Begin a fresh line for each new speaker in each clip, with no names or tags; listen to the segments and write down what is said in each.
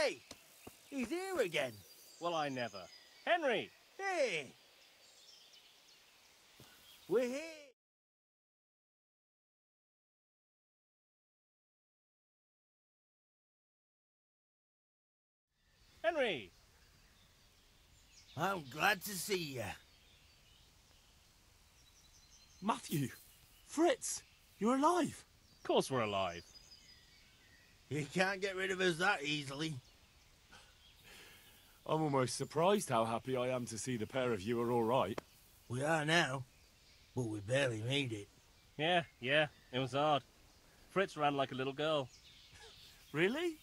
Hey! He's here again.
Well, I never. Henry!
Hey! We're here.
Henry!
I'm glad to see you.
Matthew! Fritz! You're alive!
Of course we're alive.
You can't get rid of us that easily.
I'm almost surprised how happy I am to see the pair of you are all right.
We are now, but we barely made it.
Yeah, it was hard. Fritz ran like a little girl.
Really?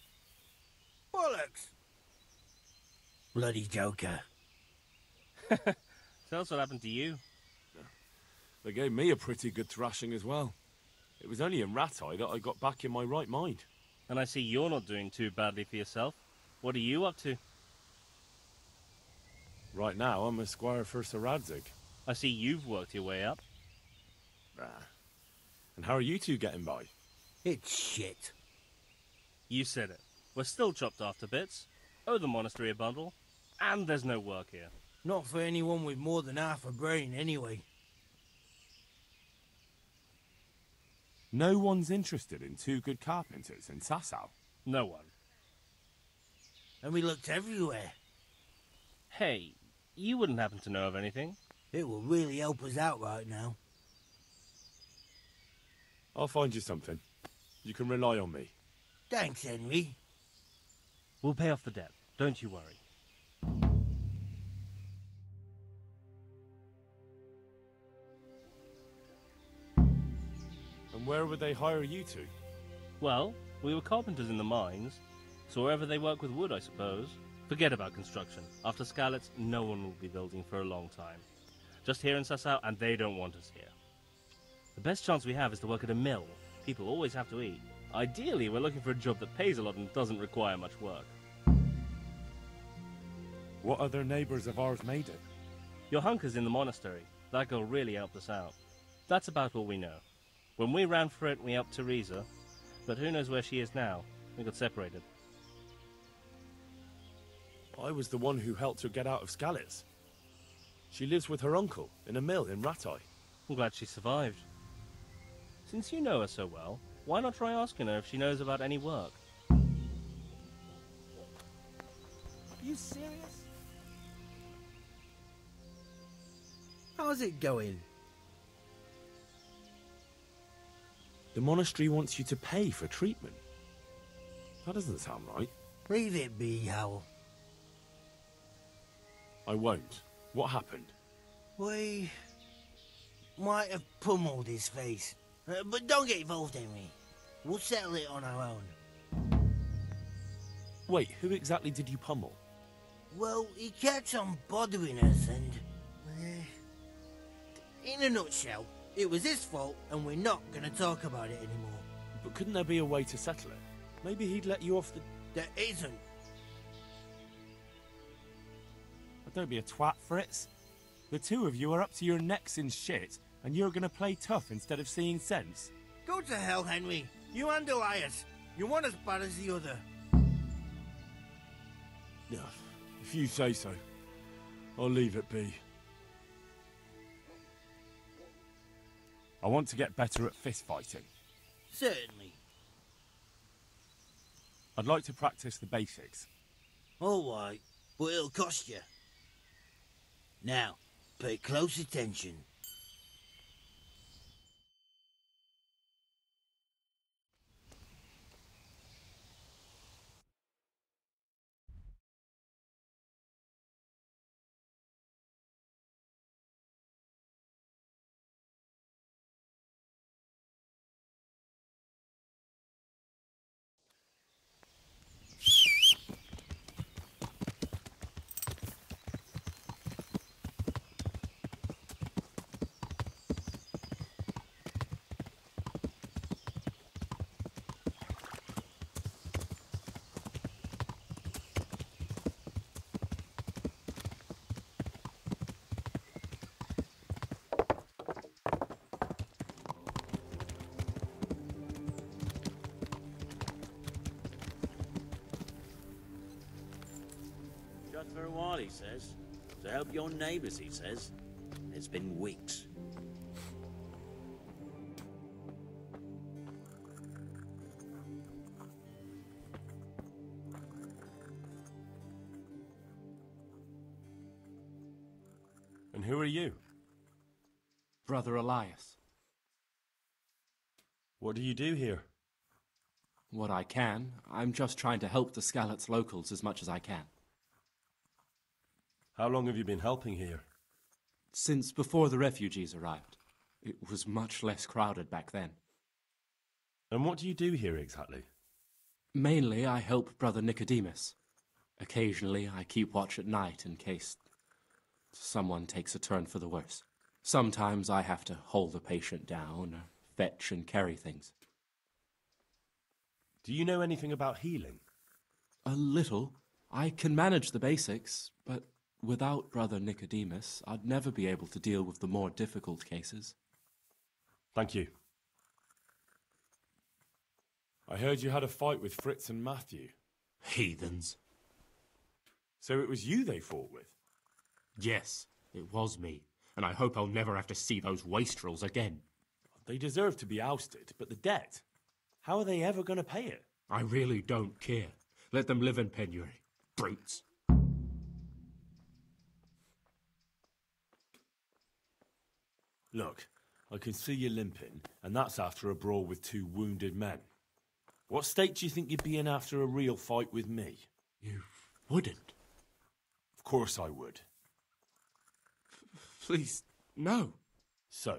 Bollocks! Bloody joker.
Tell us what happened to you.
They gave me a pretty good thrashing as well. It was only in Rattay that I got back in my right mind.
And I see you're not doing too badly for yourself. What are you up to?
Right now, I'm a squire for Sir Radzig.
I see you've worked your way up.
And how are you two getting by?
It's shit.
You said it. We're still chopped off to bits. Owe the monastery a bundle. And there's no work here.
Not for anyone with more than half a brain, anyway.
No one's interested in two good carpenters in Sasau.
No one.
And we looked everywhere.
Hey, you wouldn't happen to know of anything?
It will really help us out right now.
I'll find you something. You can rely on me.
Thanks, Henry.
We'll pay off the debt. Don't you worry.
And where would they hire you to?
Well, we were carpenters in the mines, so wherever they work with wood, I suppose. Forget about construction. After Skalitz, no one will be building for a long time. Just here in Sasau, and they don't want us here. The best chance we have is to work at a mill. People always have to eat. Ideally, we're looking for a job that pays a lot and doesn't require much work.
What other neighbours of ours made it?
Your hunker's in the monastery. That girl really helped us out. That's about all we know. When we ran for it, we helped Teresa, but who knows where she is now? We got separated.
I was the one who helped her get out of Skalitz. She lives with her uncle in a mill in Rattay.
I'm glad she survived. Since you know her so well, why not try asking her if she knows about any work?
Are you serious? How's it going?
The monastery wants you to pay for treatment. That doesn't sound right.
Leave it be, Howell.
I won't. What happened?
We might have pummeled his face. But don't get involved, Henry. We'll settle it on our own.
Wait, who exactly did you pummel?
Well, he kept on bothering us and... in a nutshell, it was his fault and we're not going to talk about it anymore.
But couldn't there be a way to settle it? Maybe he'd let you off the...
There isn't.
Don't be a twat, Fritz. The two of you are up to your necks in shit, and you're gonna play tough instead of seeing sense.
Go to hell, Henry. You and Elias. You're one as bad as the other.
Yeah, if you say so. I'll leave it be. I want to get better at fist fighting.
Certainly.
I'd like to practice the basics.
All right, but it'll cost you. Now, pay close attention.
for a while, he says. To help your neighbors, he says. It's been weeks.
And who are you?
Brother Elias.
What do you do here?
What I can. I'm just trying to help the Skalitz locals as much as I can.
How long have you been helping here?
Since before the refugees arrived. It was much less crowded back then.
And what do you do here exactly?
Mainly, I help Brother Nicodemus. Occasionally, I keep watch at night in case someone takes a turn for the worse. Sometimes I have to hold a patient down, or fetch and carry things.
Do you know anything about healing?
A little. I can manage the basics, but without Brother Nicodemus, I'd never be able to deal with the more difficult cases.
Thank you. I heard you had a fight with Fritz and Matthew.
Heathens.
So it was you they fought with?
Yes, it was me. And I hope I'll never have to see those wastrels again.
They deserve to be ousted, but the debt? How are they ever going to pay it?
I really don't care. Let them live in penury. Brutes.
Look, I can see you limping, and that's after a brawl with 2 wounded men. What state do you think you'd be in after a real fight with me?
You wouldn't.
Of course I would.
Please, no.
So,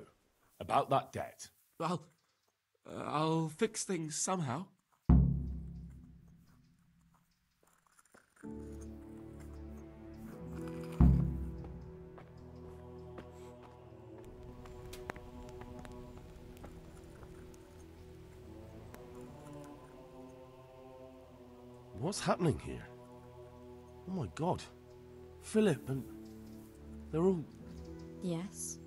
about that debt.
I'll fix things somehow.
What's happening here? Oh my god. Philip and... they're all...
Yes.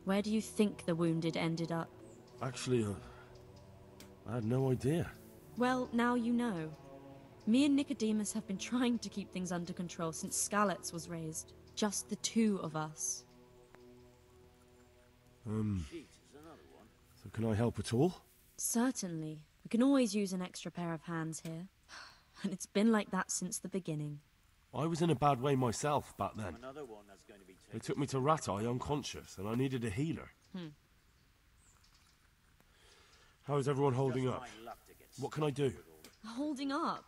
Where do you think the wounded ended up?
Actually, I had no idea.
Well, now you know. Me and Nicodemus have been trying to keep things under control since Skalitz was raised. Just the 2 of us.
So can I help at all?
Certainly. We can always use an extra pair of hands here. And it's been like that since the beginning.
I was in a bad way myself back then.
Another one that's going to be
They took me to Rat Eye unconscious, and I needed a healer. How is everyone holding up? What can I do?
Holding up?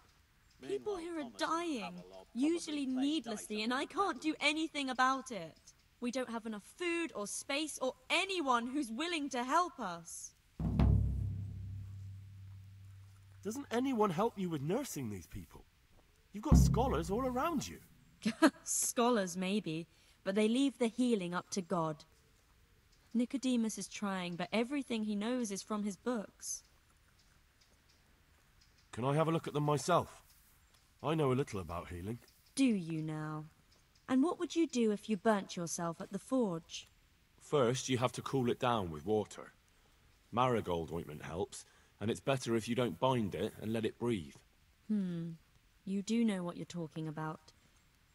People here are dying, usually needlessly, and I can't do anything about it. We don't have enough food or space or anyone who's willing to help us.
Doesn't anyone help you with nursing these people? You've got scholars all around you.
Scholars, maybe, but they leave the healing up to God. Nicodemus is trying, but everything he knows is from his books.
Can I have a look at them myself? I know a little about healing.
Do you now? And what would you do if you burnt yourself at the forge?
First, you have to cool it down with water. Marigold ointment helps, and it's better if you don't bind it and let it breathe.
You do know what you're talking about.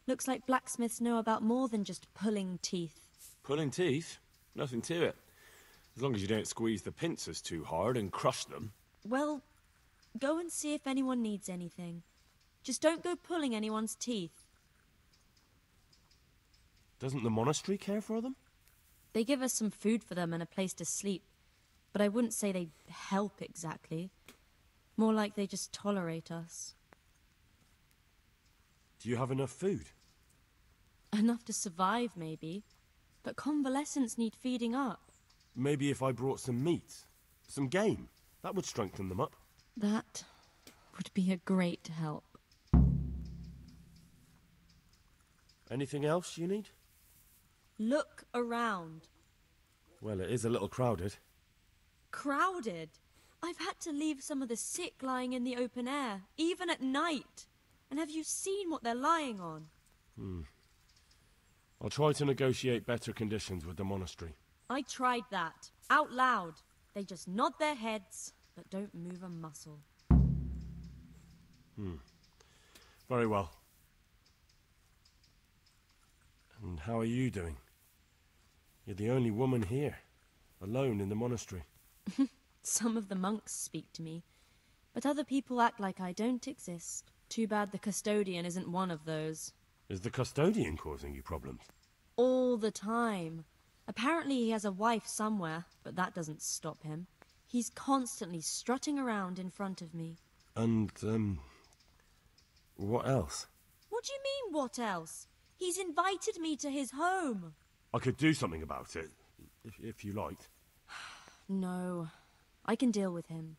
Looks like blacksmiths know about more than just pulling teeth.
Pulling teeth? Nothing to it. As long as you don't squeeze the pincers too hard and crush them.
Well, go and see if anyone needs anything. Just don't go pulling anyone's teeth.
Doesn't the monastery care for them?
They give us some food for them and a place to sleep, but I wouldn't say they help exactly. More like they just tolerate us.
Do you have enough food?
Enough to survive, maybe. But convalescents need feeding up.
Maybe if I brought some meat, some game, that would strengthen them up.
That would be a great help.
Anything else you need?
Look around.
Well, it is a little crowded.
Crowded? I've had to leave some of the sick lying in the open air, even at night. And have you seen what they're lying on?
I'll try to negotiate better conditions with the monastery.
I tried that, out loud. They just nod their heads, but don't move a muscle.
Very well. how are you doing? You're the only woman here, alone in the monastery.
Some of the monks speak to me, but other people act like I don't exist. Too bad the custodian isn't one of those.
Is the custodian causing you problems?
All the time. Apparently he has a wife somewhere, but that doesn't stop him. He's constantly strutting around in front of me.
And, what else?
What do you mean, what else? He's invited me to his home.
I could do something about it, if you liked.
No, I can deal with him.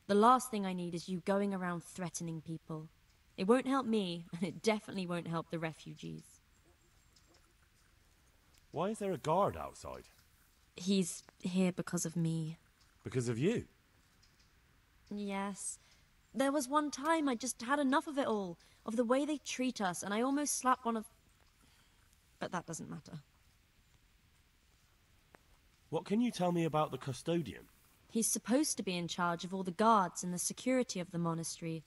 The last thing I need is you going around threatening people. It won't help me, and it definitely won't help the refugees.
Why is there a guard outside?
He's here because of me.
Because of you?
Yes. There was one time I just had enough of it all, of the way they treat us, and I almost slapped one of... But that doesn't matter.
What can you tell me about the custodian?
He's supposed to be in charge of all the guards and the security of the monastery.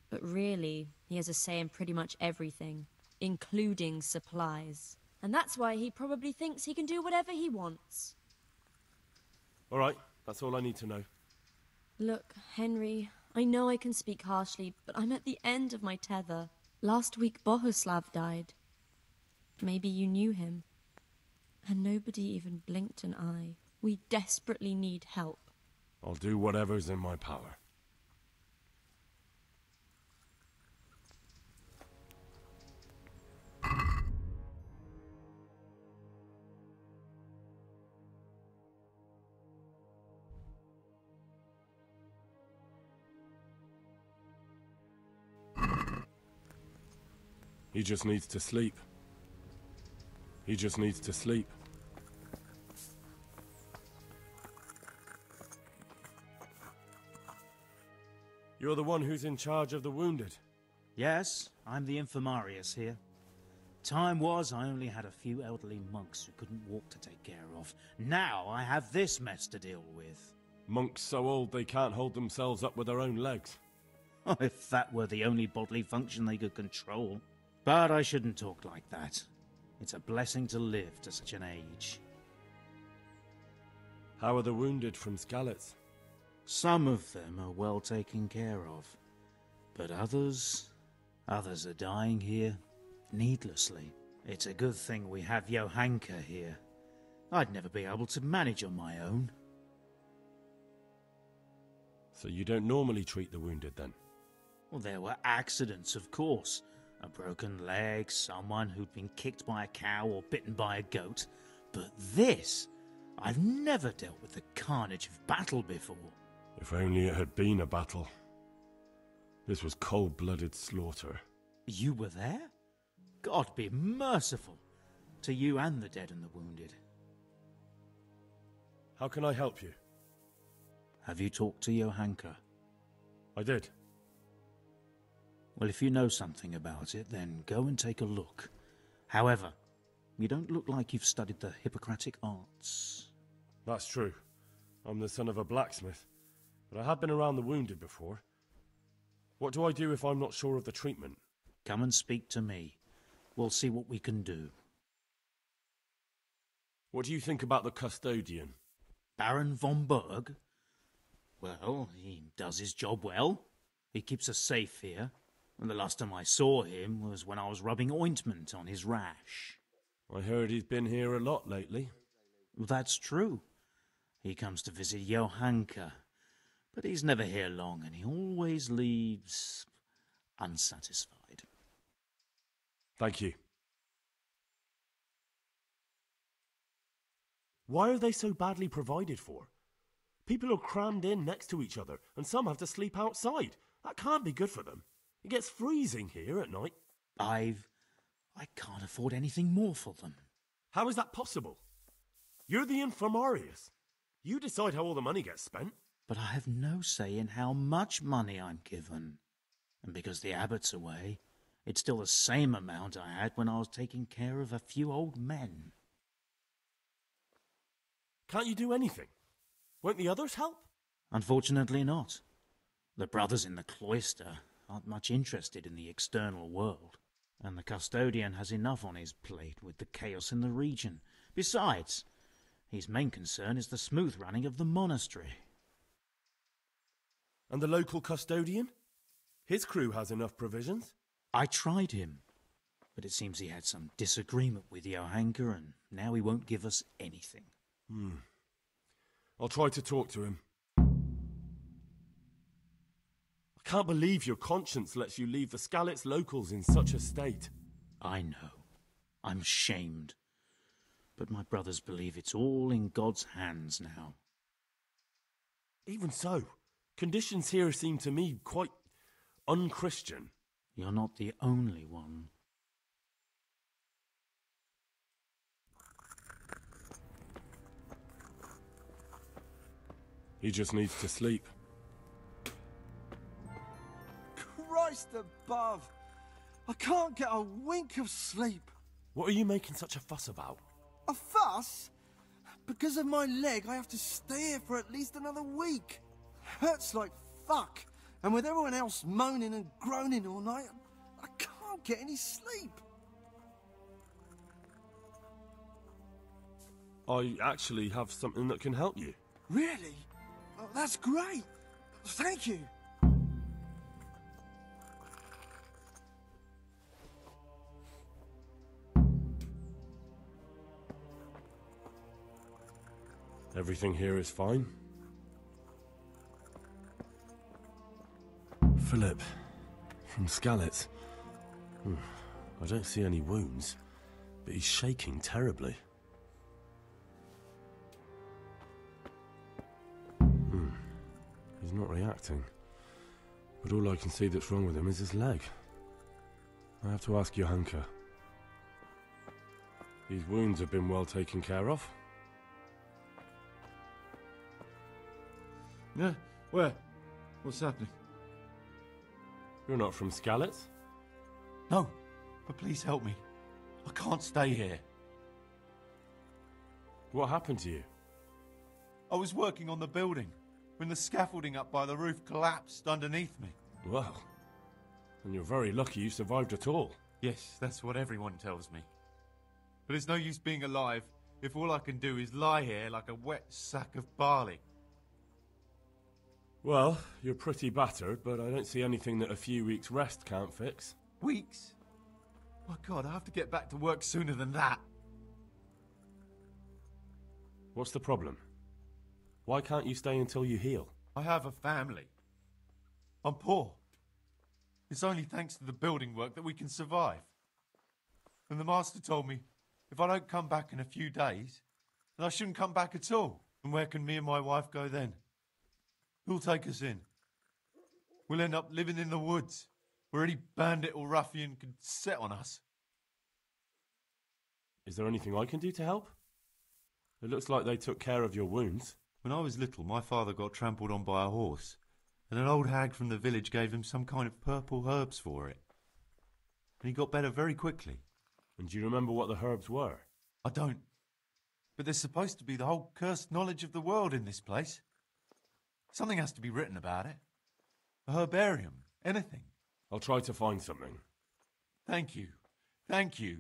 But really, he has a say in pretty much everything, including supplies. And that's why he probably thinks he can do whatever he wants.
All right, that's all I need to know.
Look, Henry, I know I can speak harshly, but I'm at the end of my tether. Last week, Bohuslav died. Maybe you knew him. And nobody even blinked an eye. We desperately need help.
I'll do whatever's in my power. He just needs to sleep. He just needs to sleep. You're the one who's in charge of the wounded.
Yes, I'm the infirmarius here. Time was I only had a few elderly monks who couldn't walk to take care of. Now I have this mess to deal with.
Monks so old they can't hold themselves up with their own legs.
Oh, if that were the only bodily function they could control. But I shouldn't talk like that. It's a blessing to live to such an age.
How are the wounded from Skalitz?
Some of them are well taken care of. But others are dying here needlessly. It's a good thing we have Johanka here. I'd never be able to manage on my own.
So you don't normally treat the wounded then?
Well, there were accidents, of course. A broken leg, someone who'd been kicked by a cow or bitten by a goat. But this, I've never dealt with the carnage of battle before.
If only it had been a battle. This was cold-blooded slaughter.
You were there? God be merciful to you and the dead and the wounded.
How can I help you?
Have you talked to Johanka?
I did.
Well, if you know something about it, then go and take a look. However, you don't look like you've studied the Hippocratic arts.
That's true. I'm the son of a blacksmith, but I have been around the wounded before. What do I do if I'm not sure of the treatment?
Come and speak to me. We'll see what we can do.
What do you think about the custodian?
Baron von Berg? Well, he does his job well. He keeps us safe here. And the last time I saw him was when I was rubbing ointment on his rash.
I heard he's been here a lot lately.
That's true. He comes to visit Johanka. But he's never here long, and he always leaves unsatisfied.
Thank you. Why are they so badly provided for? People are crammed in next to each other, and some have to sleep outside. That can't be good for them. It gets freezing here at night.
I can't afford anything more for them.
How is that possible? You're the infirmarius. You decide how all the money gets spent.
But I have no say in how much money I'm given. And because the abbot's away, it's still the same amount I had when I was taking care of a few old men.
Can't you do anything? Won't the others help?
Unfortunately not. The brothers in the cloister aren't much interested in the external world. And the custodian has enough on his plate with the chaos in the region. Besides, his main concern is the smooth running of the monastery.
And the local custodian? His crew has enough provisions?
I tried him, but it seems he had some disagreement with Johanka, and now he won't give us anything.
I'll try to talk to him. I can't believe your conscience lets you leave the Skalitz locals in such a state.
I know. I'm ashamed. But my brothers believe it's all in God's hands now.
Even so, conditions here seem to me quite unchristian.
You're not the only one.
He just needs to sleep.
Christ above! I can't get a wink of sleep.
What are you making such a fuss about?
A fuss? Because of my leg, I have to stay here for at least another week. Hurts like fuck. And with everyone else moaning and groaning all night, I can't get any sleep.
I actually have something that can help you.
Really? Oh, that's great. Thank you.
Everything here is fine. Philip, from Skalitz. I don't see any wounds, but he's shaking terribly. He's not reacting. But all I can see that's wrong with him is his leg. I have to ask Johanka. These wounds have been well taken care of.
Yeah, where? What's happening?
You're not from Skalitz?
No, but please help me. I can't stay here.
What happened to you?
I was working on the building when the scaffolding up by the roof collapsed underneath me.
Well, and you're very lucky you survived at all.
Yes, that's what everyone tells me. But it's no use being alive if all I can do is lie here like a wet sack of barley.
Well, you're pretty battered, but I don't see anything that a few weeks' rest can't fix.
Weeks? My God, I have to get back to work sooner than that.
What's the problem? Why can't you stay until you heal?
I have a family. I'm poor. It's only thanks to the building work that we can survive. And the master told me if I don't come back in a few days, then I shouldn't come back at all. And where can me and my wife go then? Who'll take us in? We'll end up living in the woods, where any bandit or ruffian could set on us.
Is there anything I can do to help? It looks like they took care of your wounds.
When I was little, my father got trampled on by a horse, and an old hag from the village gave him some kind of purple herbs for it. And he got better very quickly.
And do you remember what the herbs were?
I don't. But there's supposed to be the whole cursed knowledge of the world in this place. Something has to be written about it. A herbarium. Anything.
I'll try to find something.
Thank you. Thank you.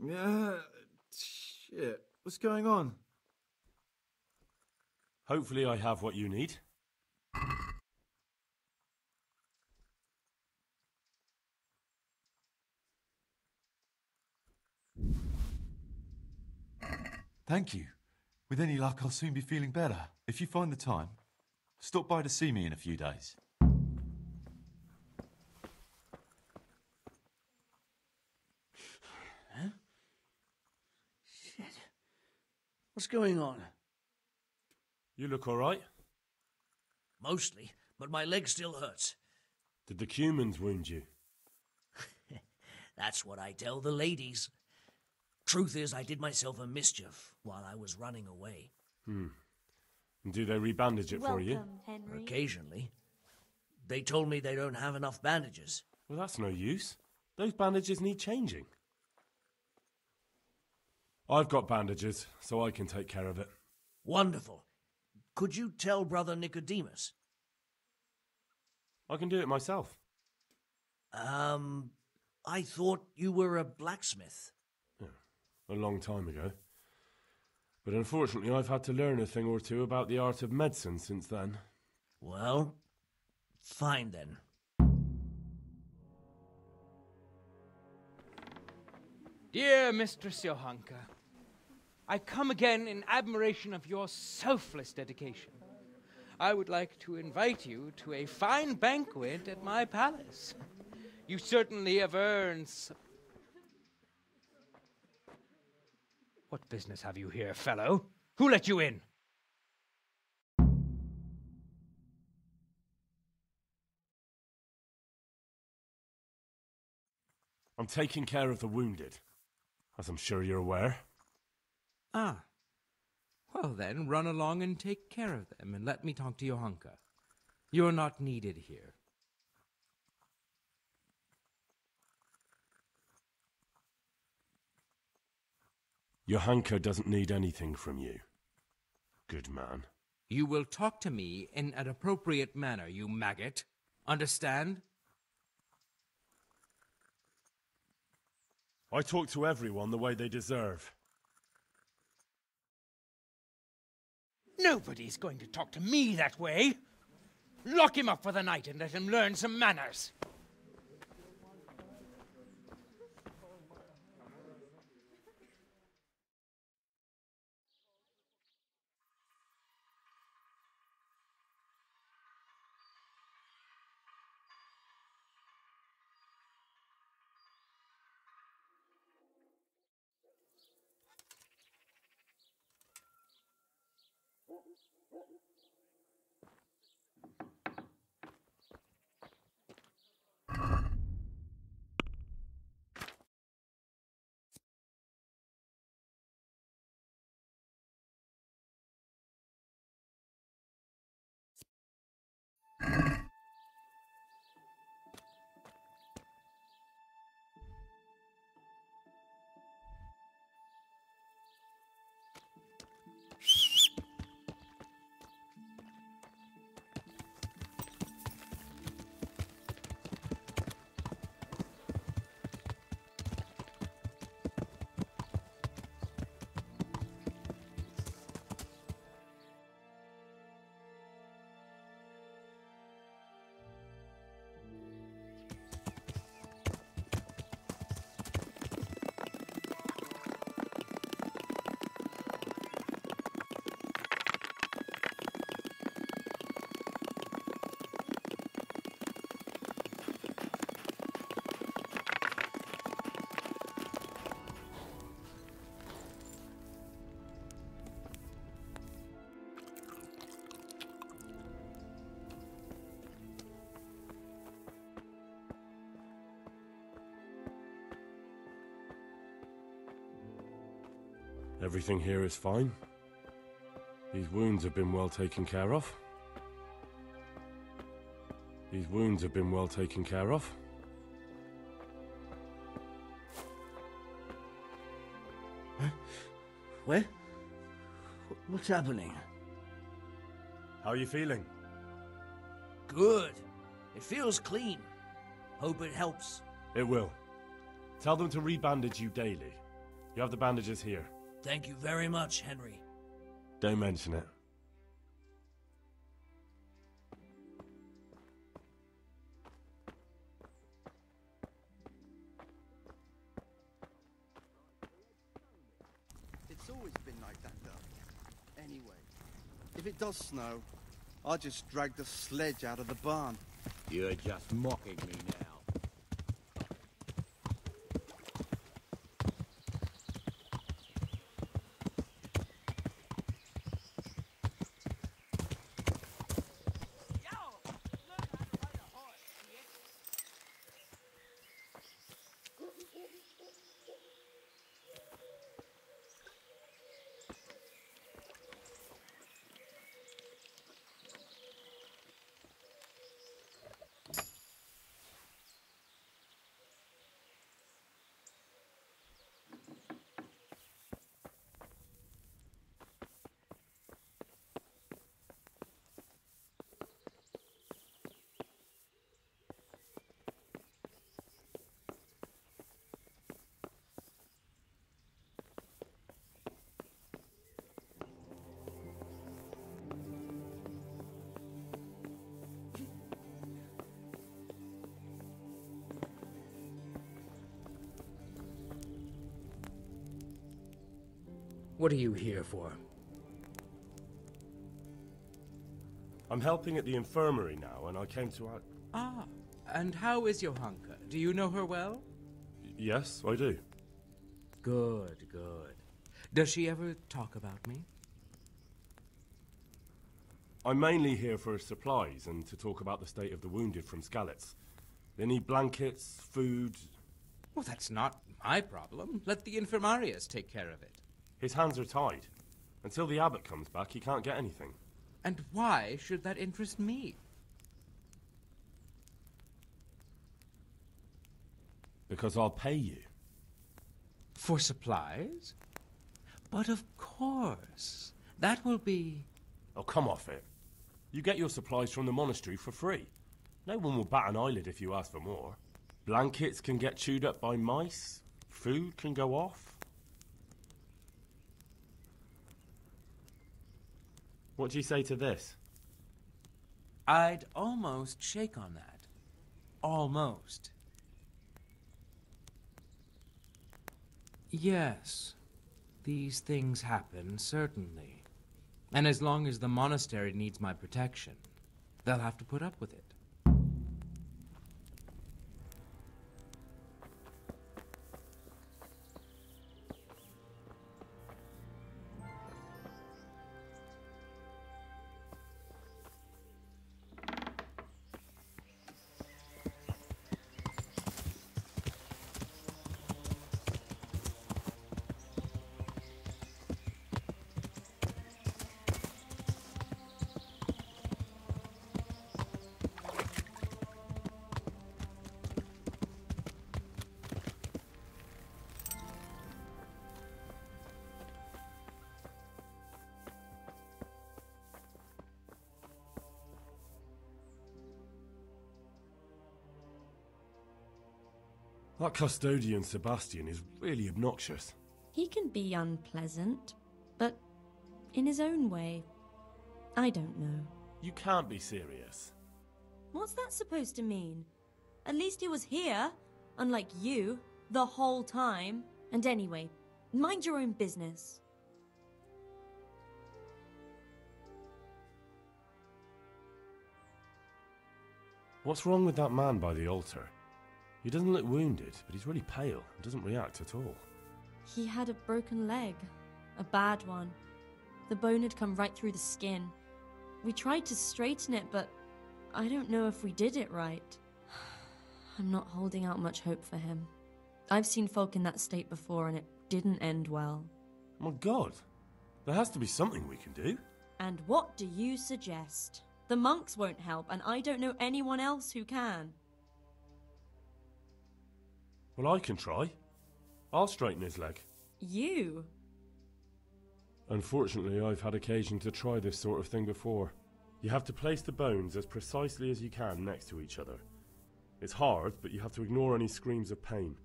Yeah, shit. What's going on?
Hopefully I have what you need.
Thank you. With any luck, I'll soon be feeling better. If you find the time, stop by to see me in a few days.
Huh? Shit. What's going on?
You look all right.
Mostly, but my leg still hurts.
Did the humans wound you?
That's what I tell the ladies. Truth is, I did myself a mischief while I was running away.
And do they rebandage it for you?
Welcome, Henry.
Occasionally. They told me they don't have enough bandages.
Well, that's no use. Those bandages need changing. I've got bandages, so I can take care of it.
Wonderful. Could you tell Brother Nicodemus?
I can do it myself.
I thought you were a blacksmith.
A long time ago. But unfortunately, I've had to learn a thing or two about the art of medicine since then.
Well, fine then.
Dear Mistress Johanka, I come again in admiration of your selfless dedication. I would like to invite you to a fine banquet at my palace. You certainly have earned some... What business have you here, fellow? Who let you in?
I'm taking care of the wounded, as I'm sure you're aware.
Ah. Well then, run along and take care of them, and let me talk to Johanka. You're not needed here.
Johanka doesn't need anything from you. Good man.
You will talk to me in an appropriate manner, you maggot. Understand?
I talk to everyone the way they deserve.
Nobody's going to talk to me that way. Lock him up for the night and let him learn some manners.
Everything here is fine. These wounds have been well taken care of. These wounds have been well taken care of.
Huh? Where? What's happening?
How are you feeling?
Good. It feels clean. Hope it helps.
It will. Tell them to rebandage you daily. You have the bandages here.
Thank you very much, Henry.
Don't mention it.
It's always been like that, though. Anyway, if it does snow, I'll just drag the sledge out of the barn.
You're just mocking me now.
What are you here for?
I'm helping at the infirmary now, and I came to...
Ah, and how is Johanka? Do you know her well?
Yes, I do.
Good, good. Does she ever talk about me?
I'm mainly here for supplies and to talk about the state of the wounded from Skalitz. They need blankets, food...
Well, that's not my problem. Let the infirmarius take care of it.
His hands are tied. Until the abbot comes back, he can't get anything.
And why should that interest me?
Because I'll pay you.
For supplies? But of course. That will be...
Oh, come off it. You get your supplies from the monastery for free. No one will bat an eyelid if you ask for more. Blankets can get chewed up by mice. Food can go off. What do you say to this?
I'd almost shake on that. Almost. Yes, these things happen, certainly. And as long as the monastery needs my protection, they'll have to put up with it.
That custodian Sebastian is really obnoxious.
He can be unpleasant, but in his own way. I don't know.
You can't be serious.
What's that supposed to mean? At least he was here, unlike you, the whole time. And anyway, mind your own business.
What's wrong with that man by the altar? He doesn't look wounded, but he's really pale and doesn't react at all.
He had a broken leg. A bad one. The bone had come right through the skin. We tried to straighten it, but I don't know if we did it right. I'm not holding out much hope for him. I've seen folk in that state before, and it didn't end well.
My God, there has to be something we can do.
And what do you suggest? The monks won't help, and I don't know anyone else who can.
Well, I can try. I'll straighten his leg.
You?
Unfortunately, I've had occasion to try this sort of thing before. You have to place the bones as precisely as you can next to each other. It's hard, but you have to ignore any screams of pain.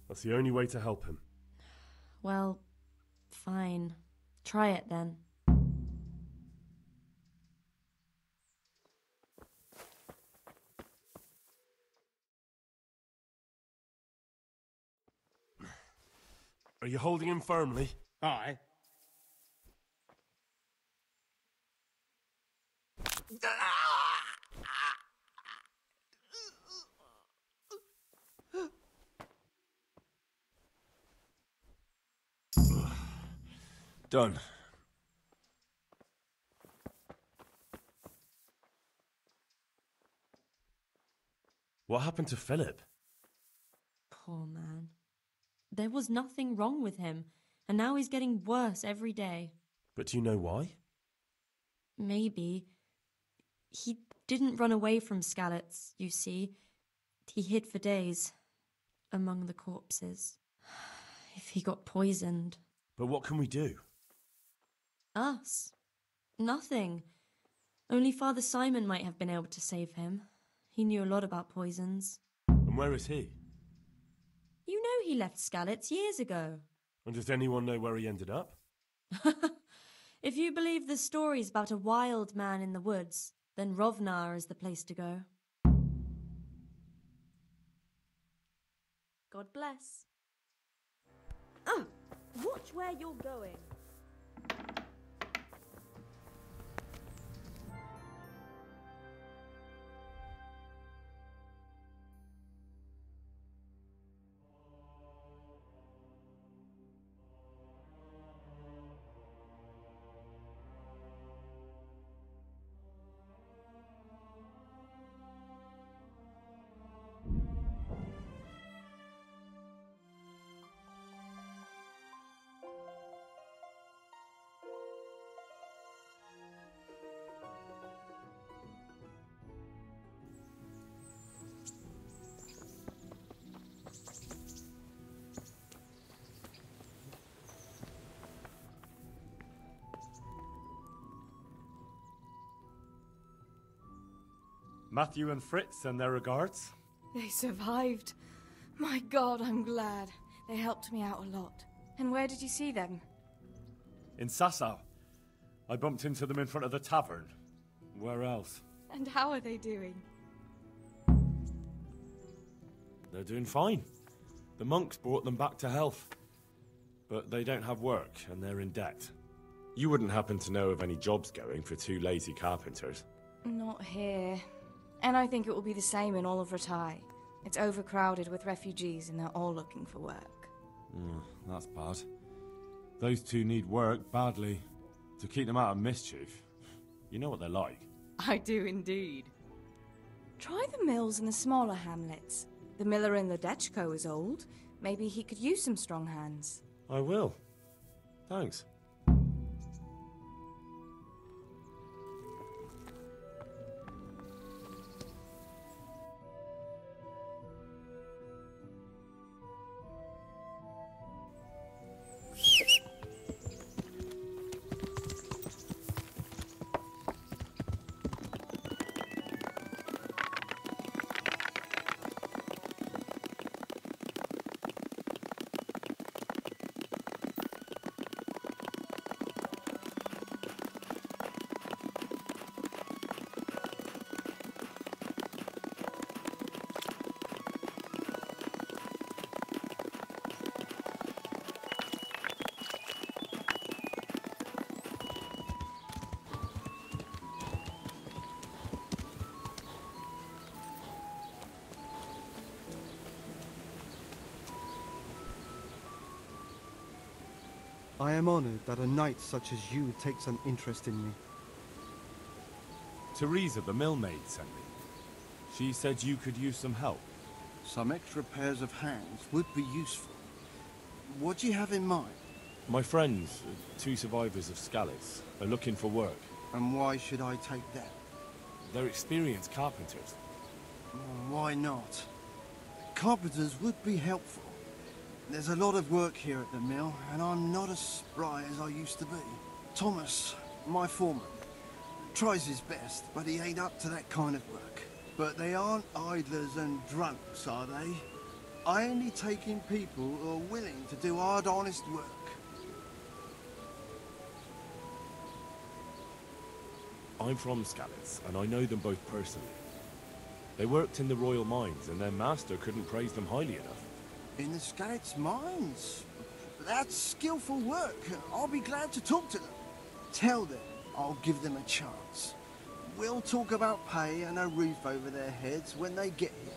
That's the only way to help him.
Well, fine. Try it then.
Are you holding him firmly?
Aye.
Done. What happened to Philip?
Poor man. There was nothing wrong with him, and now he's getting worse every day.
But do you know why?
Maybe. He didn't run away from Skalitz, you see. He hid for days, among the corpses. If he got poisoned.
But what can we do?
Us? Nothing. Only Father Simon might have been able to save him. He knew a lot about poisons.
And where is he?
You know he left Skalitz years ago.
And does anyone know where he ended up?
If you believe the stories about a wild man in the woods, then Rovnar is the place to go. God bless. Oh, watch where you're going.
Matthew and Fritz send their regards.
They survived. My God, I'm glad. They helped me out a lot. And where did you see them?
In Sasau. I bumped into them in front of the tavern. Where else?
And how are they doing?
They're doing fine. The monks brought them back to health. But they don't have work, and they're in debt. You wouldn't happen to know of any jobs going for two lazy carpenters?
Not here. And I think it will be the same in all of Ratai. It's overcrowded with refugees and they're all looking for work.
That's bad. Those two need work badly. To keep them out of mischief. You know what they're like.
I do indeed. Try the mills in the smaller hamlets. The miller in the Dechko is old. Maybe he could use some strong hands.
I will. Thanks.
I am honored that a knight such as you takes an interest in me.
Teresa, the millmaid, sent me. She said you could use some help.
Some extra pairs of hands would be useful. What do you have in mind?
My friends, two survivors of Skalitz, are looking for work.
And why should I take them?
They're experienced carpenters.
Why not? Carpenters would be helpful. There's a lot of work here at the mill, and I'm not as spry as I used to be. Thomas, my foreman, tries his best, but he ain't up to that kind of work. But they aren't idlers and drunks, are they? I only take in people who are willing to do hard, honest work.
I'm from Skalitz, and I know them both personally. They worked in the royal mines, and their master couldn't praise them highly enough.
In the Skalitz mines? That's skillful work. I'll be glad to talk to them. Tell them I'll give them a chance. We'll talk about pay and a roof over their heads when they get here.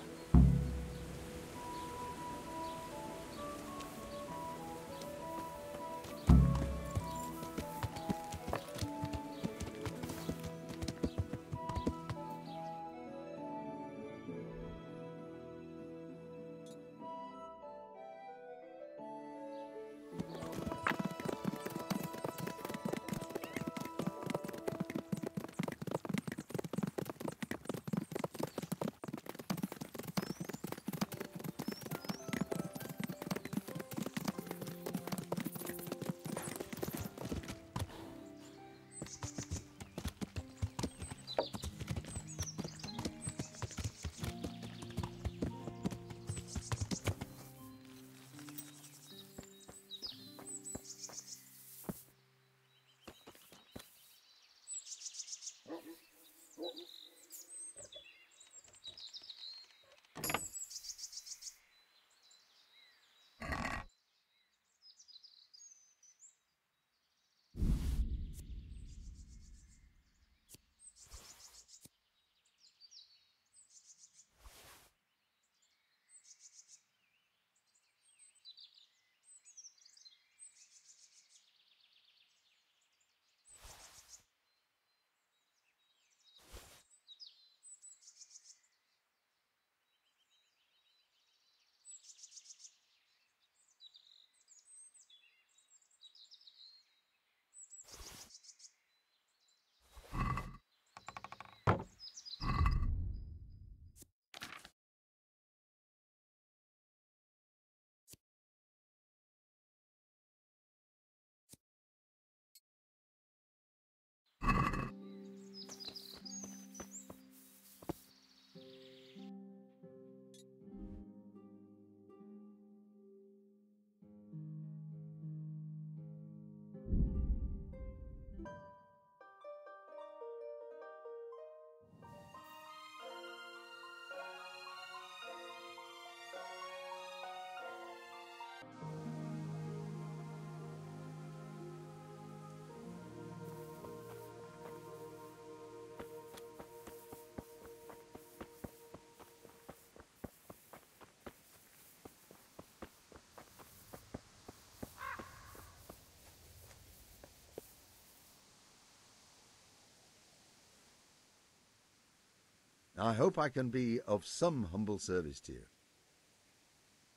I hope I can be of some humble service to you.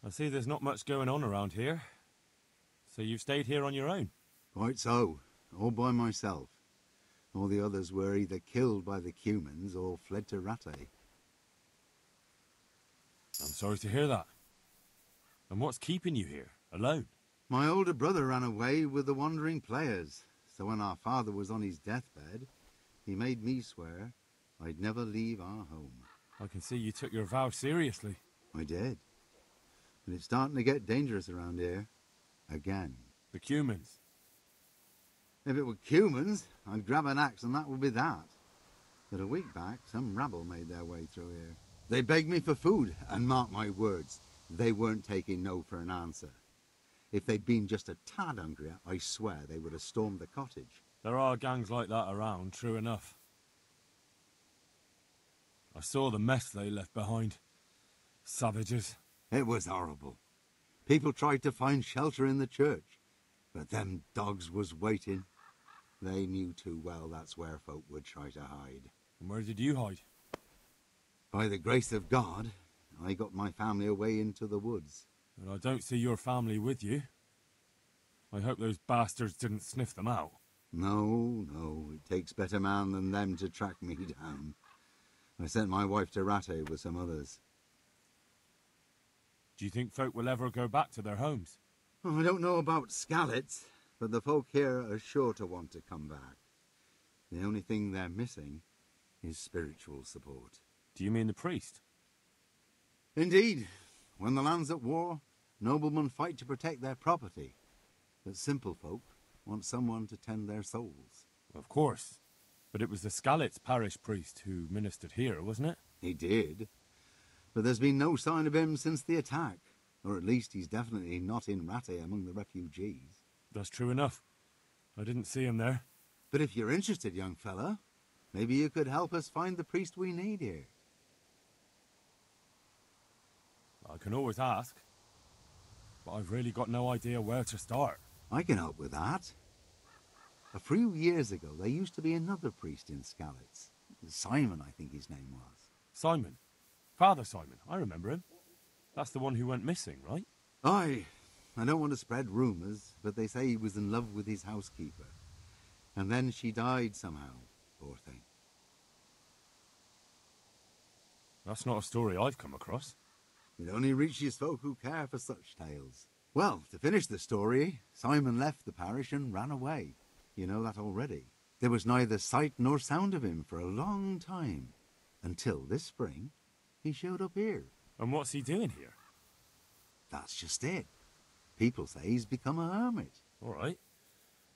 I see there's not much going on around here. So you've stayed here on your own?
Quite so. All by myself. All the others were either killed by the Cumans or fled to Rattay.
I'm sorry to hear that. And what's keeping you here, alone?
My older brother ran away with the wandering players. So when our father was on his deathbed, he made me swear I'd never leave our home.
I can see you took your vow seriously.
I did. But it's starting to get dangerous around here. Again.
The Cumans?
If it were Cumans, I'd grab an axe and that would be that. But a week back, some rabble made their way through here. They begged me for food, and mark my words, they weren't taking no for an answer. If they'd been just a tad hungrier, I swear they would have stormed the cottage.
There are gangs like that around, true enough. I saw the mess they left behind. Savages.
It was horrible. People tried to find shelter in the church, but them dogs was waiting. They knew too well that's where folk would try to hide.
And where did you hide?
By the grace of God, I got my family away into the woods.
And I don't see your family with you. I hope those bastards didn't sniff them out.
No, no, it takes better man than them to track me down. I sent my wife to Rattay with some others.
Do you think folk will ever go back to their homes?
Oh, I don't know about Skalitz, but the folk here are sure to want to come back. The only thing they're missing is spiritual support.
Do you mean the priest?
Indeed. When the land's at war, noblemen fight to protect their property. But simple folk want someone to tend their souls.
Of course. But it was the Skalitz parish priest who ministered here, wasn't it?
He did. But there's been no sign of him since the attack. Or at least he's definitely not in Rattay among the refugees.
That's true enough. I didn't see him there.
But if you're interested, young fella, Maybe you could help us find the priest we need here.
I can always ask, but I've really got no idea where to start.
I can help with that. A few years ago, there used to be another priest in Skalitz. Simon, I think his name was.
Simon? Father Simon, I remember him. That's the one who went missing, right?
Aye. I don't want to spread rumours, but they say he was in love with his housekeeper. And then she died somehow, poor thing.
That's not a story I've come across.
It only reaches folk who care for such tales. Well, to finish the story, Simon left the parish and ran away. You know that already. There was neither sight nor sound of him for a long time. Until this spring, he showed up here.
And what's he doing here?
That's just it. People say he's become a hermit.
All right.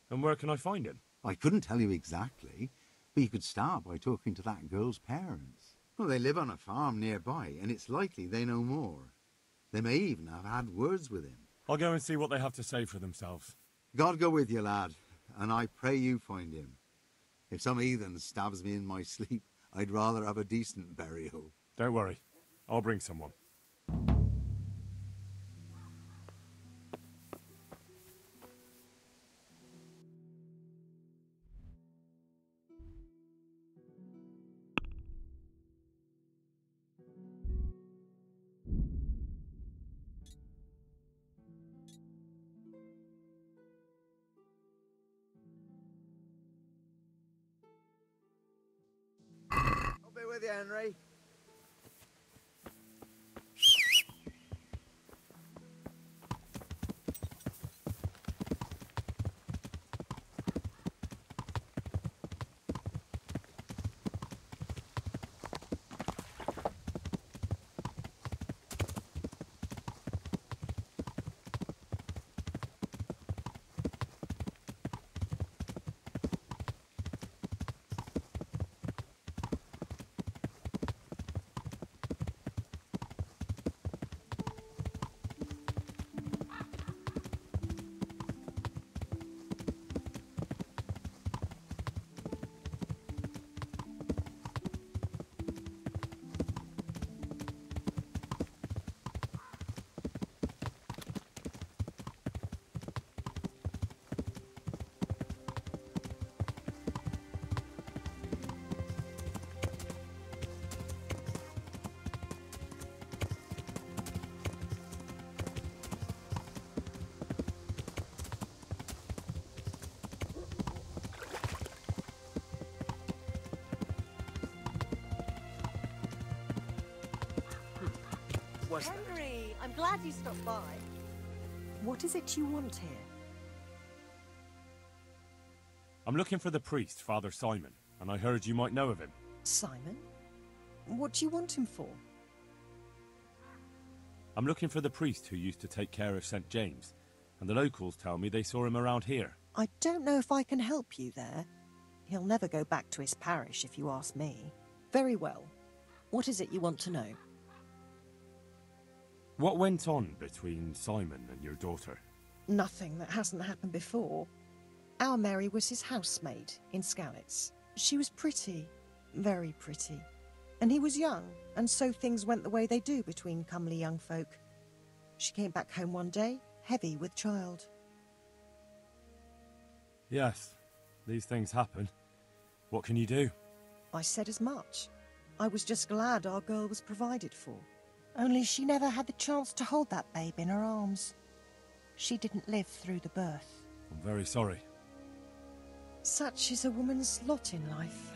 And where can I find him?
I couldn't tell you exactly, but you could start by talking to that girl's parents. Well, they live on a farm nearby, and it's likely they know more. They may even have had words with him.
I'll go and see what they have to say for themselves.
God go with you, lad, and I pray you find him. If some heathen stabs me in my sleep, I'd rather have a decent burial.
Don't worry. I'll bring someone.
I'll be with you, Henry.
Henry, I'm glad you stopped by. What is it you want here?
I'm looking for the priest, Father Simon, and I heard you might know of him.
Simon? What do you want him for?
I'm looking for the priest who used to take care of St. James, and the locals tell me they saw him around here.
I don't know if I can help you there. He'll never go back to his parish if you ask me. Very well. What is it you want to know?
What went on between Simon and your daughter?
Nothing that hasn't happened before. Our Mary was his housemaid in Skalitz. She was pretty, very pretty. And he was young, and so things went the way they do between comely young folk. She came back home one day, heavy with child.
Yes, these things happen. What can you do?
I said as much. I was just glad our girl was provided for. Only she never had the chance to hold that babe in her arms. She didn't live through the birth.
I'm very sorry.
Such is a woman's lot in life.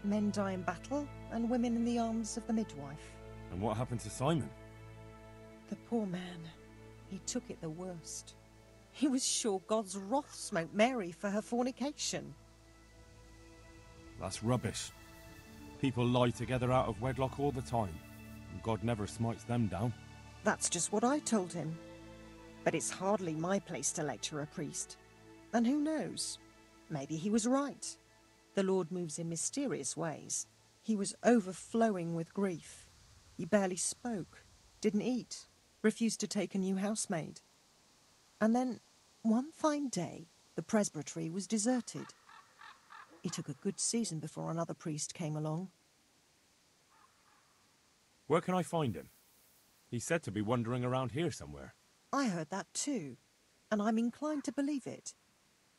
Men die in battle, and women in the arms of the midwife.
And what happened to Simon?
The poor man. He took it the worst. He was sure God's wrath smote Mary for her fornication.
That's rubbish. People lie together out of wedlock all the time, and God never smites them down.
That's just what I told him. But it's hardly my place to lecture a priest. And who knows? Maybe he was right. The Lord moves in mysterious ways. He was overflowing with grief. He barely spoke, didn't eat, refused to take a new housemaid. And then, one fine day, the presbytery was deserted. It took a good season before another priest came along.
Where can I find him? He's said to be wandering around here somewhere.
I heard that too, and I'm inclined to believe it,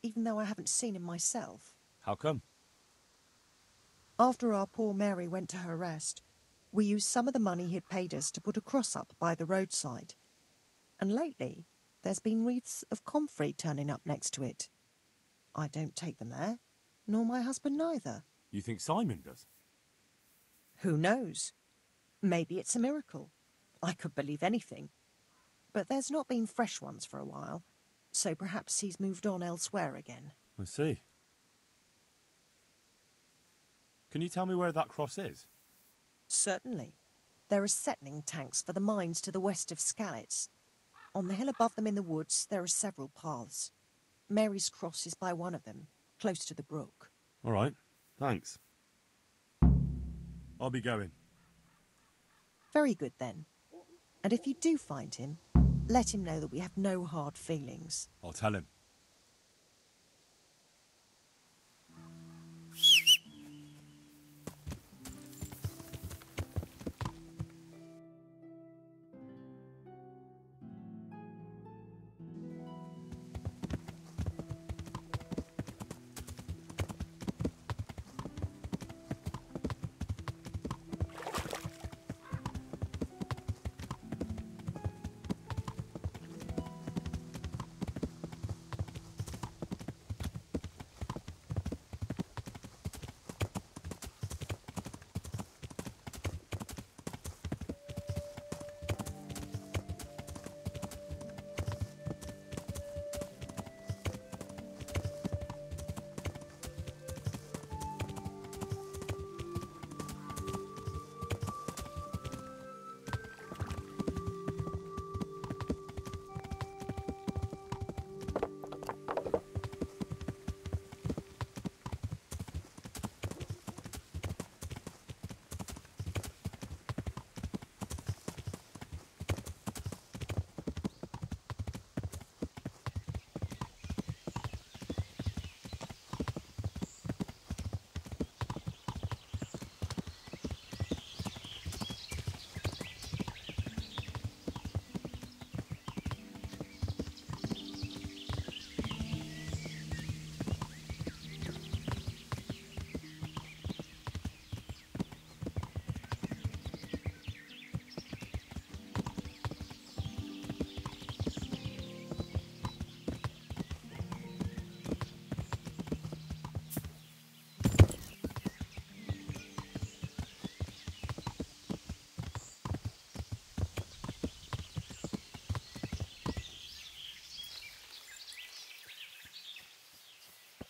even though I haven't seen him myself.
How come?
After our poor Mary went to her rest, we used some of the money he'd paid us to put a cross up by the roadside. And lately, there's been wreaths of comfrey turning up next to it. I don't take them there, nor my husband neither.
You think Simon does?
Who knows? Maybe it's a miracle. I could believe anything. But there's not been fresh ones for a while, so perhaps he's moved on elsewhere again.
I see. Can you tell me where that cross is?
Certainly. There are settling tanks for the mines to the west of Skalitz. On the hill above them in the woods, there are several paths. Mary's cross is by one of them, close to the brook.
All right, thanks. I'll be going.
Very good, then. And if you do find him, let him know that we have no hard feelings.
I'll tell him.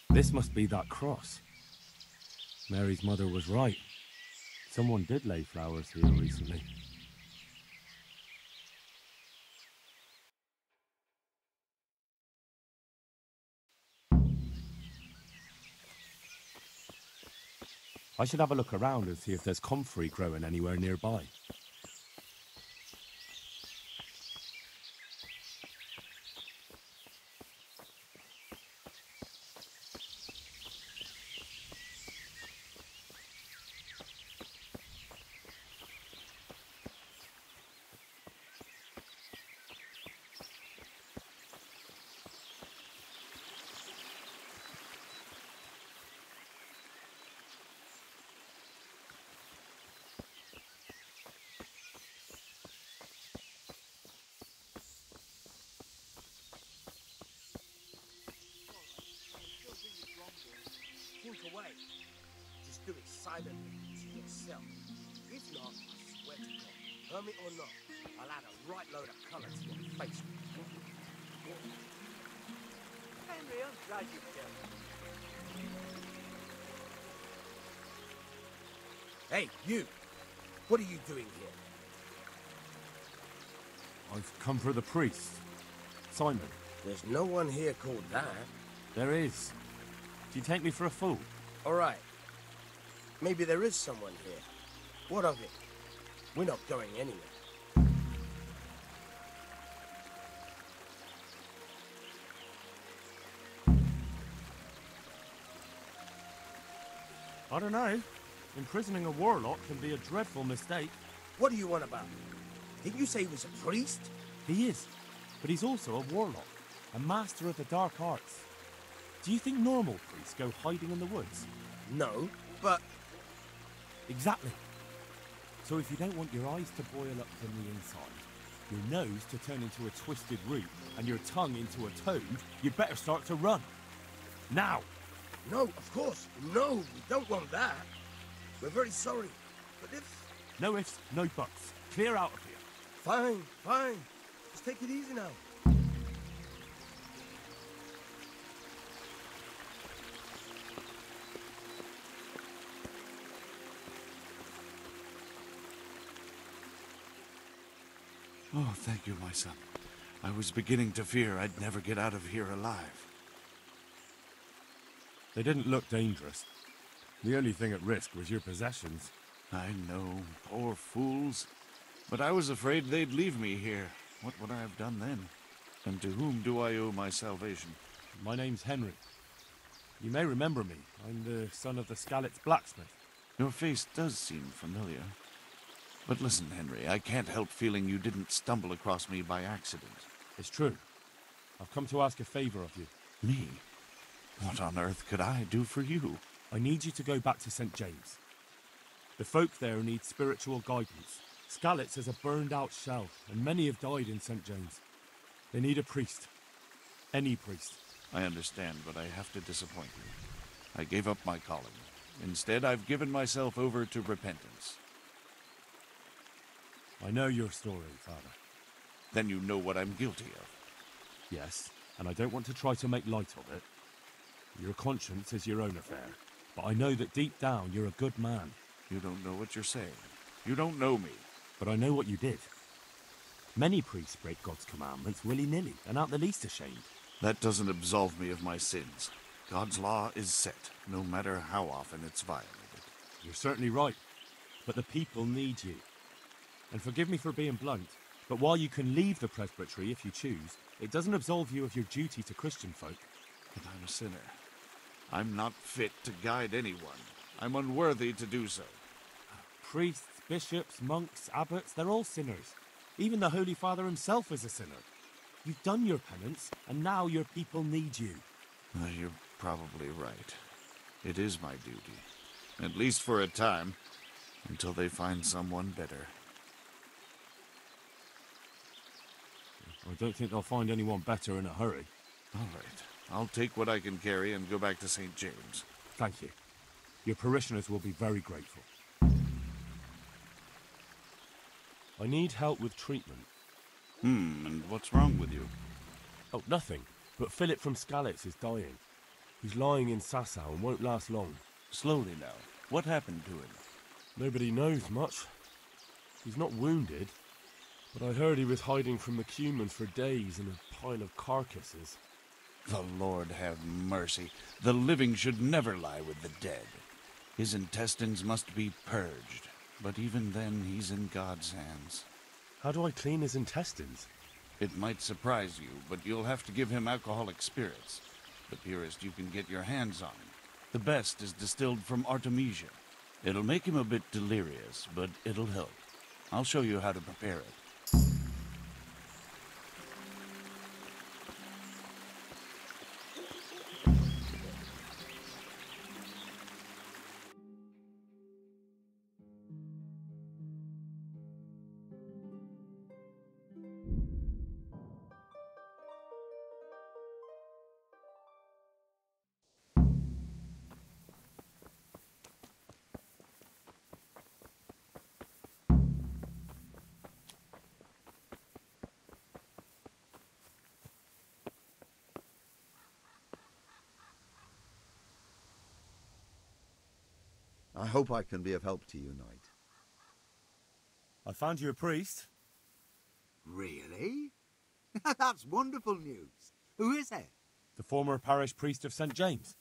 This must be that cross. Mary's mother was right. Someone did lay flowers here recently. I should have a look around and see if there's comfrey growing anywhere nearby.
Walk away. Just do it silently to yourself. If not, I swear to God, hermit or not, I'll add a right load of colour to your face. Henry, I'm glad you came. Hey, you! What are you doing here?
I've come for the priest. Simon.
There's no one here called that.
There is. Do you take me for a fool?
All right. Maybe there is someone here. What of it? We're not going anywhere.
I don't know. Imprisoning a warlock can be a dreadful mistake.
What do you want about? Didn't you say he was a priest?
He is, but he's also a warlock, a master of the dark arts. Do you think normal priests go hiding in the woods?
No, but...
Exactly. So if you don't want your eyes to boil up from the inside, your nose to turn into a twisted root, and your tongue into a toad, you'd better start to run. Now!
No, of course. No, we don't want that. We're very sorry. But if...
No ifs, no buts. Clear out of here.
Fine, fine. Just take it easy now.
Oh, thank you, my son. I was beginning to fear I'd never get out of here alive.
They didn't look dangerous. The only thing at risk was your possessions.
I know, poor fools. But I was afraid they'd leave me here. What would I have done then? And to whom do I owe my salvation?
My name's Henry. You may remember me. I'm the son of the Skalitz blacksmith.
Your face does seem familiar. But listen, Henry, I can't help feeling you didn't stumble across me by accident.
It's true. I've come to ask a favor of you.
Me? What on earth could I do for you?
I need you to go back to St. James. The folk there need spiritual guidance. Skalitz is a burned-out shell, and many have died in St. James. They need a priest. Any priest.
I understand, but I have to disappoint you. I gave up my calling. Instead, I've given myself over to repentance.
I know your story, Father.
Then you know what I'm guilty of.
Yes, and I don't want to try to make light of it. Your conscience is your own affair, but I know that deep down you're a good man.
You don't know what you're saying. You don't know me.
But I know what you did. Many priests break God's commandments willy-nilly and aren't the least ashamed.
That doesn't absolve me of my sins. God's law is set, no matter how often it's violated.
You're certainly right, but the people need you. And forgive me for being blunt, but while you can leave the presbytery if you choose, it doesn't absolve you of your duty to Christian folk.
But I'm a sinner. I'm not fit to guide anyone. I'm unworthy to do so.
Priests, bishops, monks, abbots, they're all sinners. Even the Holy Father himself is a sinner. You've done your penance, and now your people need you.
You're probably right. It is my duty. At least for a time, until they find someone better.
I don't think they'll find anyone better in a hurry.
All right. I'll take what I can carry and go back to St. James.
Thank you. Your parishioners will be very grateful. I need help with treatment.
And what's wrong with you?
Oh, nothing. But Philip from Skalitz is dying. He's lying in Sasau and won't last long.
Slowly now. What happened to him?
Nobody knows much. He's not wounded, but I heard he was hiding from the Cumans for days in a pile of carcasses.
The Lord have mercy. The living should never lie with the dead. His intestines must be purged, but even then he's in God's hands.
How do I clean his intestines?
It might surprise you, but you'll have to give him alcoholic spirits. The purest you can get your hands on. The best is distilled from Artemisia. It'll make him a bit delirious, but it'll help. I'll show you how to prepare it.
I hope I can be of help to you, Knight.
I found you a priest.
Really? That's wonderful news. Who is it?
The former parish priest of St. James.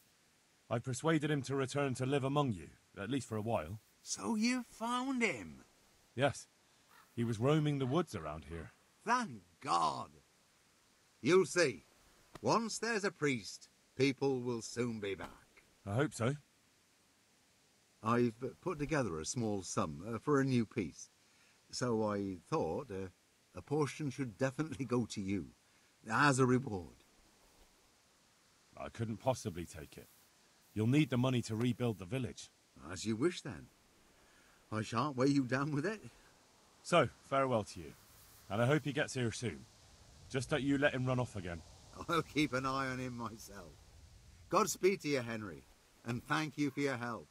I persuaded him to return to live among you, at least for a while.
So you found him?
Yes. He was roaming the woods around here.
Thank God. You'll see. Once there's a priest, people will soon be back.
I hope so.
I've put together a small sum for a new piece. So I thought a portion should definitely go to you, as a reward.
I couldn't possibly take it. You'll need the money to rebuild the village.
As you wish, then. I shan't weigh you down with it.
So, farewell to you. And I hope he gets here soon. Just don't you let him run off again.
I'll keep an eye on him myself. Godspeed to you, Henry. And thank you for your help.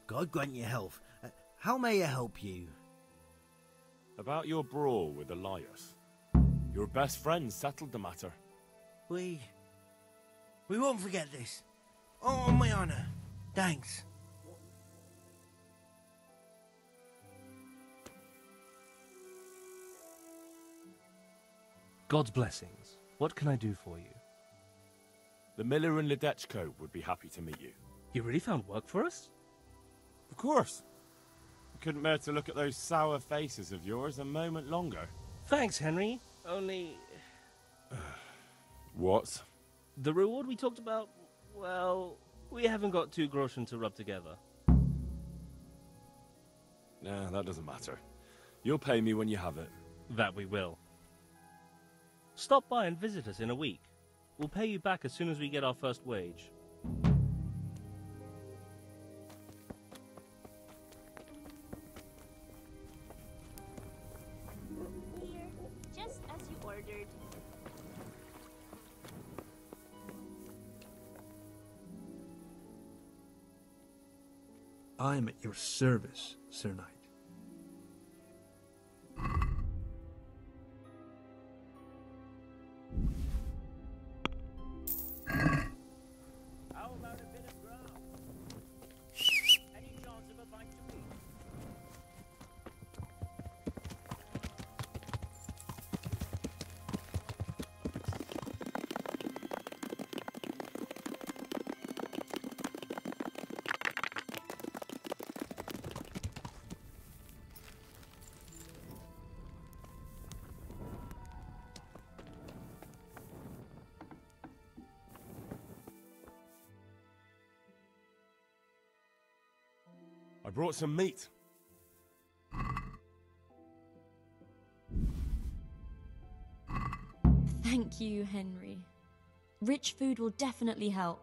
God grant you health. How may I help you?
About your brawl with Elias. Your best friend settled the matter.
We won't forget this. On my honor. Thanks.
God's blessings. What can I do for you?
The miller in Ledechko would be happy to meet you.
You really found work for us?
Of course. I couldn't bear to look at those sour faces of yours a moment longer.
Thanks, Henry. Only...
What?
The reward we talked about, well, we haven't got 2 groschen to rub together.
Nah, that doesn't matter. You'll pay me when you have it.
That we will. Stop by and visit us in a week. We'll pay you back as soon as we get our first wage.
I am at your service, Sir Knight.
How about a bit of grub? Any chance of a bite to eat?
I brought some meat.
Thank you, Henry. Rich food will definitely help.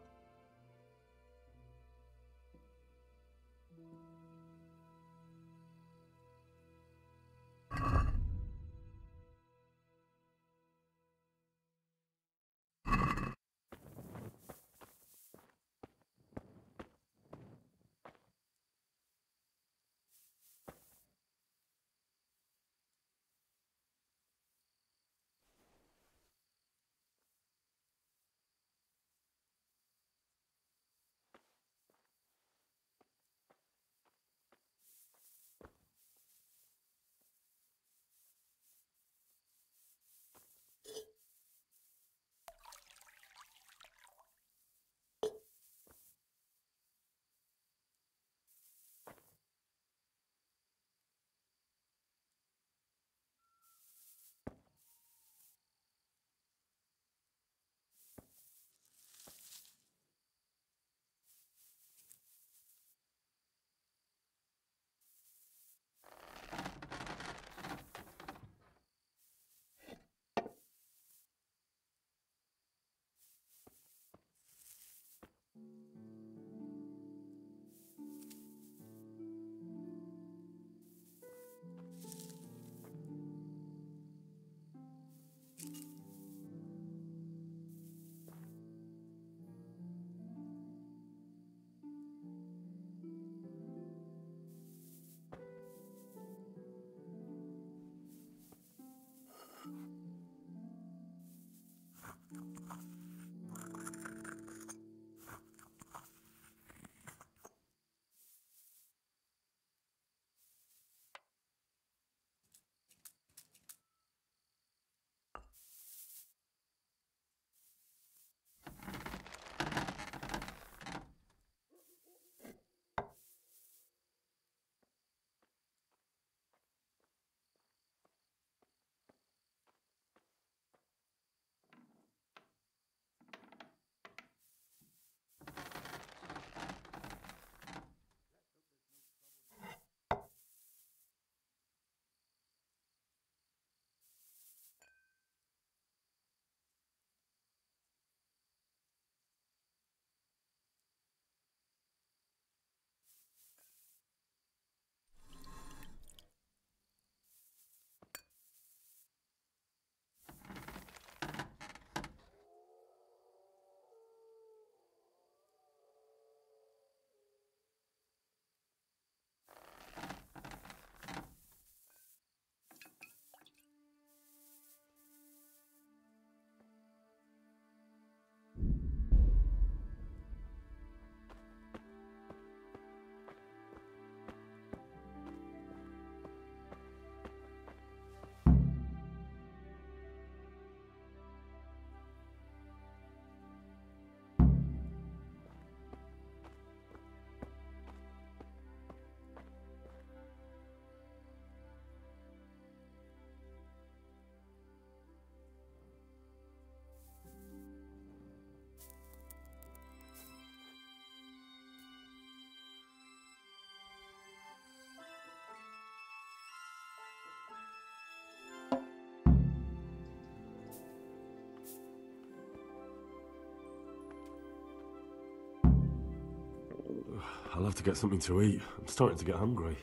I'll have to get something to eat. I'm starting to get hungry.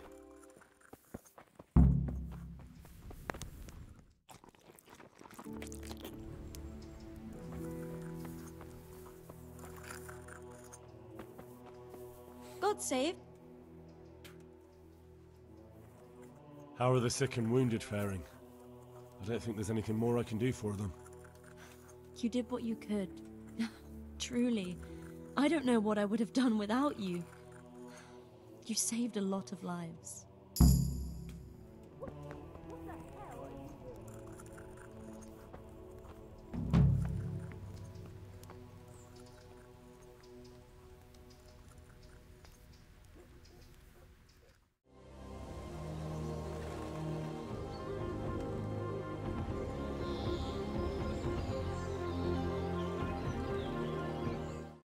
God save.
How are the sick and wounded faring? I don't think there's anything more I can do for them.
You did what you could. Truly. I don't know what I would have done without you. You saved a lot of lives.